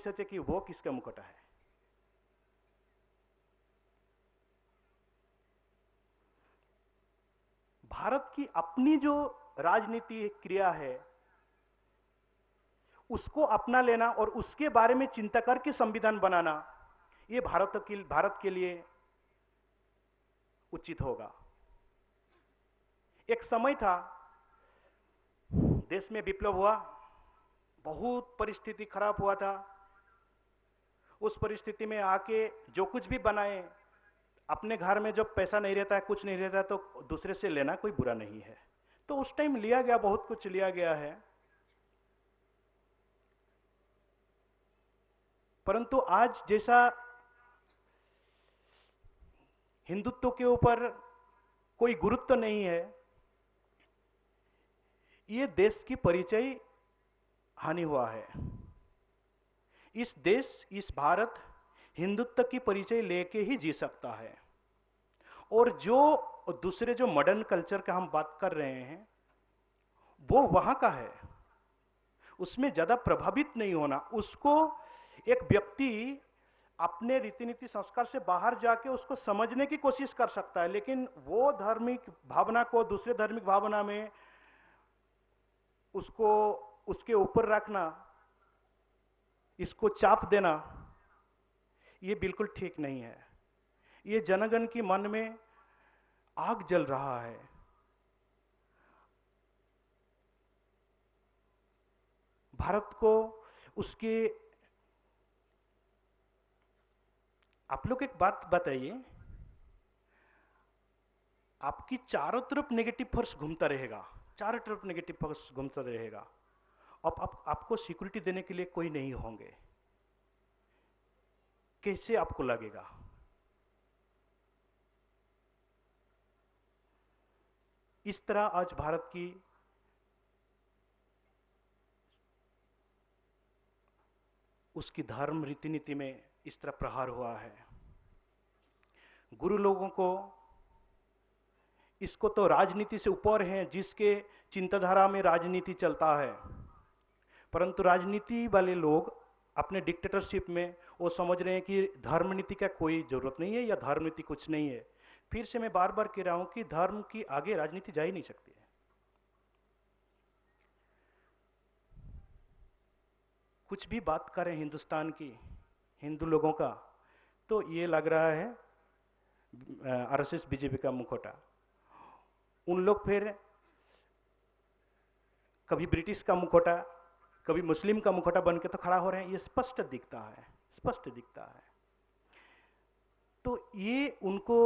सोचे कि वो किसका मुखौटा है। भारत की अपनी जो राजनीति क्रिया है उसको अपना लेना और उसके बारे में चिंता करके संविधान बनाना, ये भारत के लिए उचित होगा। एक समय था, देश में विप्लव हुआ, बहुत परिस्थिति खराब हुआ था। उस परिस्थिति में आके जो कुछ भी बनाए, अपने घर में जब पैसा नहीं रहता है, कुछ नहीं रहता है, तो दूसरे से लेना कोई बुरा नहीं है। तो उस टाइम लिया गया, बहुत कुछ लिया गया है। परंतु आज जैसा हिंदुत्व के ऊपर कोई गुरुत्व नहीं है, ये देश की परिचय हानि हुआ है। इस देश, इस भारत हिंदुत्व की परिचय लेके ही जी सकता है। और जो दूसरे जो मॉडर्न कल्चर का हम बात कर रहे हैं, वो वहां का है, उसमें ज्यादा प्रभावित नहीं होना। उसको एक व्यक्ति अपने रीति नीति संस्कार से बाहर जाके उसको समझने की कोशिश कर सकता है, लेकिन वो धार्मिक भावना को दूसरे धार्मिक भावना में उसको उसके ऊपर रखना, इसको चाप देना, ये बिल्कुल ठीक नहीं है। ये जनगण की मन में आग जल रहा है। भारत को उसके, आप लोग एक बात बताइए, आपकी चारों तरफ नेगेटिव फोर्स घूमता रहेगा, चारों तरफ नेगेटिव फोर्स घूमता रहेगा, अब आपको सिक्योरिटी देने के लिए कोई नहीं होंगे, कैसे आपको लगेगा? इस तरह आज भारत की उसकी धर्म रीति नीति में इस तरह प्रहार हुआ है। गुरु लोगों को इसको तो राजनीति से ऊपर है, जिसके चिंताधारा में राजनीति चलता है, परंतु राजनीति वाले लोग अपने डिक्टेटरशिप में वो समझ रहे हैं कि धर्म नीति का कोई जरूरत नहीं है या धर्म नीति कुछ नहीं है। फिर से मैं बार बार कह रहा हूं कि धर्म की आगे राजनीति जा ही नहीं सकती है। कुछ भी बात करें हिंदुस्तान की, हिंदू लोगों का, तो ये लग रहा है आरएसएस बीजेपी का मुखौटा। उन लोग फिर कभी ब्रिटिश का मुखौटा, कभी मुस्लिम का मुखौटा बन के तो खड़ा हो रहे हैं। ये स्पष्ट दिखता है, स्पष्ट दिखता है। तो ये उनको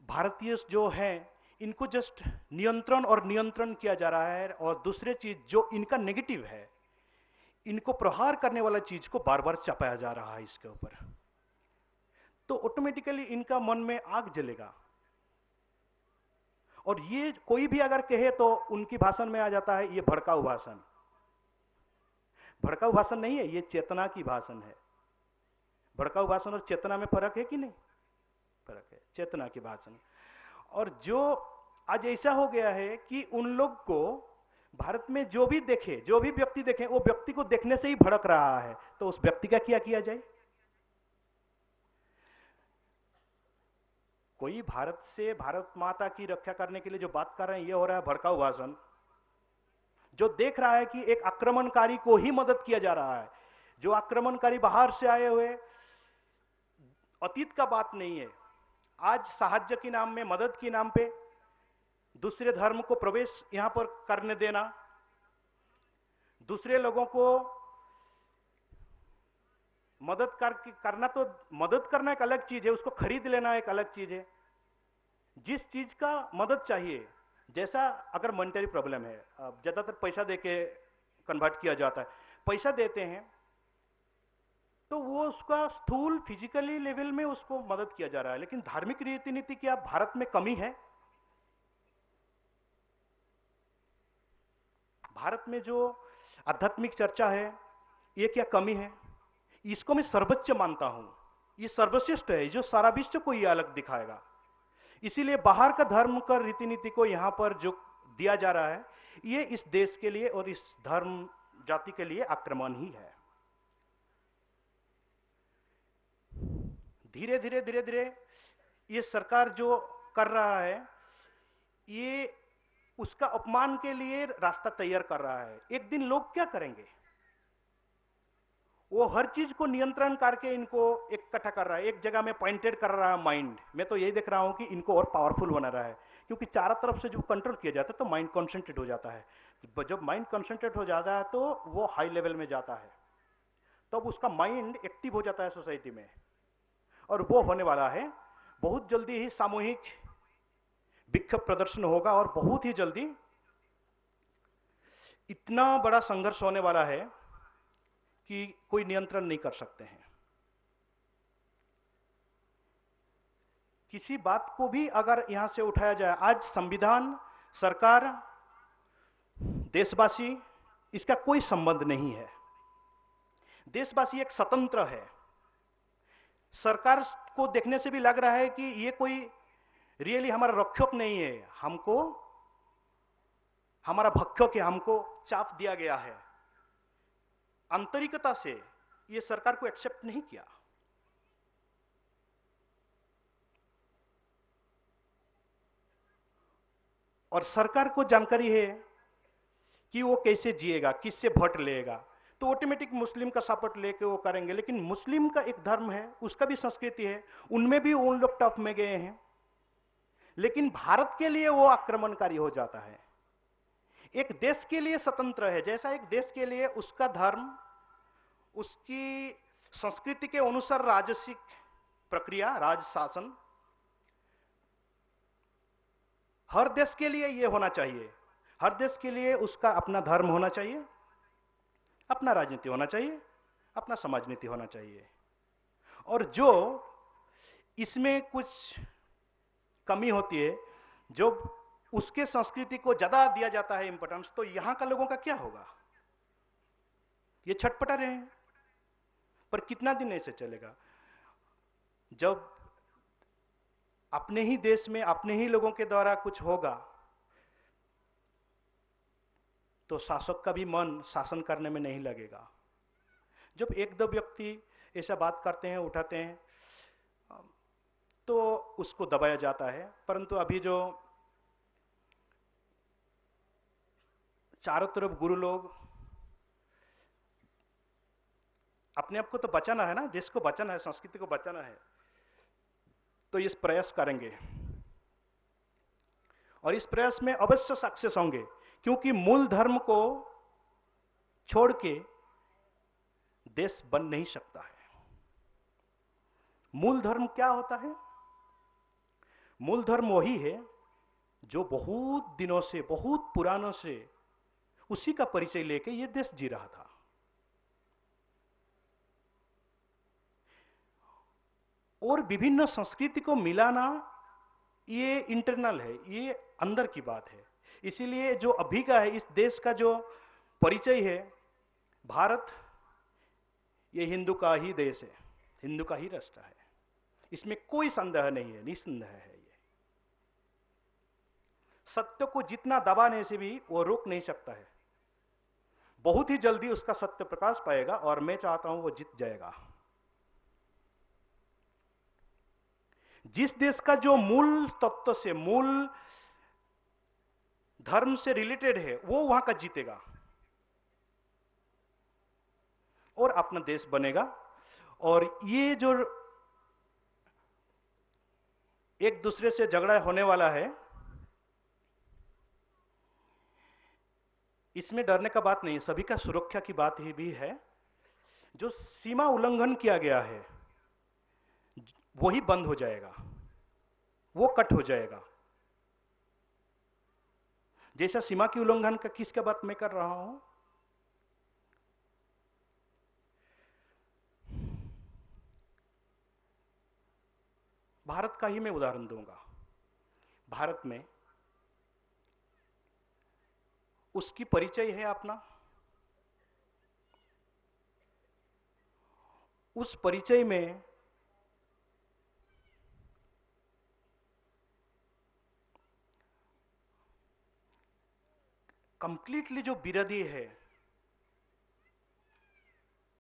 भारतीय जो है, इनको जस्ट नियंत्रण किया जा रहा है, और दूसरे चीज जो इनका नेगेटिव है, इनको प्रहार करने वाला चीज को बार बार चपाया जा रहा है इसके ऊपर। तो ऑटोमेटिकली इनका मन में आग जलेगा। और ये कोई भी अगर कहे तो उनकी भाषण में आ जाता है ये भड़काऊ भाषण। भड़काऊ भाषण नहीं है, ये चेतना की भाषण है। भड़काऊ भाषण और चेतना में फर्क है कि नहीं? फर्क है, चेतना की भाषण। और जो आज ऐसा हो गया है कि उन लोग को भारत में जो भी देखे, जो भी व्यक्ति देखे, वो व्यक्ति को देखने से ही भड़क रहा है। तो उस व्यक्ति का क्या किया जाए? कोई भारत से, भारत माता की रक्षा करने के लिए जो बात कर रहे हैं, ये हो रहा है भड़काऊ भाषण। जो देख रहा है कि एक आक्रमणकारी को ही मदद किया जा रहा है, जो आक्रमणकारी बाहर से आए हुए, अतीत का बात नहीं है, आज साहाय्य के नाम में, मदद के नाम पे दूसरे धर्म को प्रवेश यहां पर करने देना, दूसरे लोगों को मदद करना, तो मदद करना एक अलग चीज है, उसको खरीद लेना एक अलग चीज है। जिस चीज का मदद चाहिए, जैसा अगर मॉनिटरी प्रॉब्लम है, ज्यादातर पैसा देके कन्वर्ट किया जाता है, पैसा देते हैं तो वो उसका स्थूल फिजिकली लेवल में उसको मदद किया जा रहा है। लेकिन धार्मिक रीति नीति की आप भारत में कमी है। भारत में जो आध्यात्मिक चर्चा है, ये क्या कमी है? इसको मैं सर्वोच्च मानता हूं, ये सर्वश्रेष्ठ है, जो सारा विश्व को ये अलग दिखाएगा। इसीलिए बाहर का धर्म का रीति नीति को यहां पर जो दिया जा रहा है, ये इस देश के लिए और इस धर्म जाति के लिए आक्रमण ही है। धीरे धीरे धीरे धीरे ये सरकार जो कर रहा है, ये उसका अपमान के लिए रास्ता तैयार कर रहा है। एक दिन लोग क्या करेंगे? वो हर चीज को नियंत्रण करके इनको इकट्ठा कर रहा है, एक जगह में पॉइंटेड कर रहा है माइंड। मैं तो यही देख रहा हूं कि इनको और पावरफुल बना रहा है, क्योंकि चारों तरफ से जो कंट्रोल किया जाता है तो माइंड कॉन्सेंट्रेट हो जाता है। जब माइंड कॉन्सेंट्रेट हो जाता है तो वो हाई लेवल में जाता है, तब उसका माइंड एक्टिव हो जाता है सोसाइटी में। और वो होने वाला है, बहुत जल्दी ही सामूहिक विक्षोभ प्रदर्शन होगा और बहुत ही जल्दी इतना बड़ा संघर्ष होने वाला है कि कोई नियंत्रण नहीं कर सकते हैं। किसी बात को भी अगर यहां से उठाया जाए, आज संविधान, सरकार, देशवासी, इसका कोई संबंध नहीं है। देशवासी एक स्वतंत्र है। सरकार को देखने से भी लग रहा है कि ये कोई रियली हमारा रक्षक नहीं है, हमको हमारा भक्षक है, हमको चाप दिया गया है। आंतरिकता से ये सरकार को एक्सेप्ट नहीं किया। और सरकार को जानकारी है कि वो कैसे जिएगा, किससे वोट लेगा, तो ऑटोमेटिक मुस्लिम का सपोर्ट लेके वो करेंगे। लेकिन मुस्लिम का एक धर्म है, उसका भी संस्कृति है, उनमें भी उन लोग टफ में गए हैं। लेकिन भारत के लिए वो आक्रमणकारी हो जाता है। एक देश के लिए स्वतंत्र है, जैसा एक देश के लिए उसका धर्म, उसकी संस्कृति के अनुसार राजसिक प्रक्रिया, राज शासन, हर देश के लिए यह होना चाहिए। हर देश के लिए उसका अपना धर्म होना चाहिए, अपना राजनीति होना चाहिए, अपना समाज नीति होना चाहिए। और जो इसमें कुछ कमी होती है, जो उसके संस्कृति को ज्यादा दिया जाता है इंपॉर्टेंस, तो यहां का लोगों का क्या होगा? ये छटपटा रहे हैं। पर कितना दिन ऐसे चलेगा? जब अपने ही देश में अपने ही लोगों के द्वारा कुछ होगा, तो शासक का भी मन शासन करने में नहीं लगेगा। जब एक दो व्यक्ति ऐसा बात करते हैं, उठाते हैं, तो उसको दबाया जाता है। परंतु अभी जो चारों तरफ गुरु लोग, अपने आप को तो बचाना है ना, देश को बचाना है, संस्कृति को बचाना है, तो इस प्रयास करेंगे। और इस प्रयास में अवश्य सक्सेस होंगे, क्योंकि मूल धर्म को छोड़ के देश बन नहीं सकता है। मूल धर्म क्या होता है? मूल धर्म वही है जो बहुत दिनों से, बहुत पुरानों से उसी का परिचय लेके ये देश जी रहा था। और विभिन्न संस्कृति को मिलाना ये इंटरनल है, ये अंदर की बात है। इसीलिए जो अभी का है, इस देश का जो परिचय है, भारत ये हिंदू का ही देश है, हिंदू का ही राष्ट्र है, इसमें कोई संदेह नहीं है, निसंदेह है। ये सत्य को जितना दबाने से भी वो रोक नहीं सकता है। बहुत ही जल्दी उसका सत्य प्रकाश पाएगा और मैं चाहता हूं वो जीत जाएगा। जिस देश का जो मूल तत्व से, मूल धर्म से रिलेटेड है, वो वहां का जीतेगा और अपना देश बनेगा। और ये जो एक दूसरे से झगड़ा होने वाला है, इसमें डरने का बात नहीं, सभी का सुरक्षा की बात ही भी है। जो सीमा उल्लंघन किया गया है वही बंद हो जाएगा, वो कट हो जाएगा। जैसा सीमा की उल्लंघन का किसका बात मैं कर रहा हूं, भारत का ही मैं उदाहरण दूंगा। भारत में उसकी परिचय है अपना, उस परिचय में कंप्लीटली जो विरोधी है,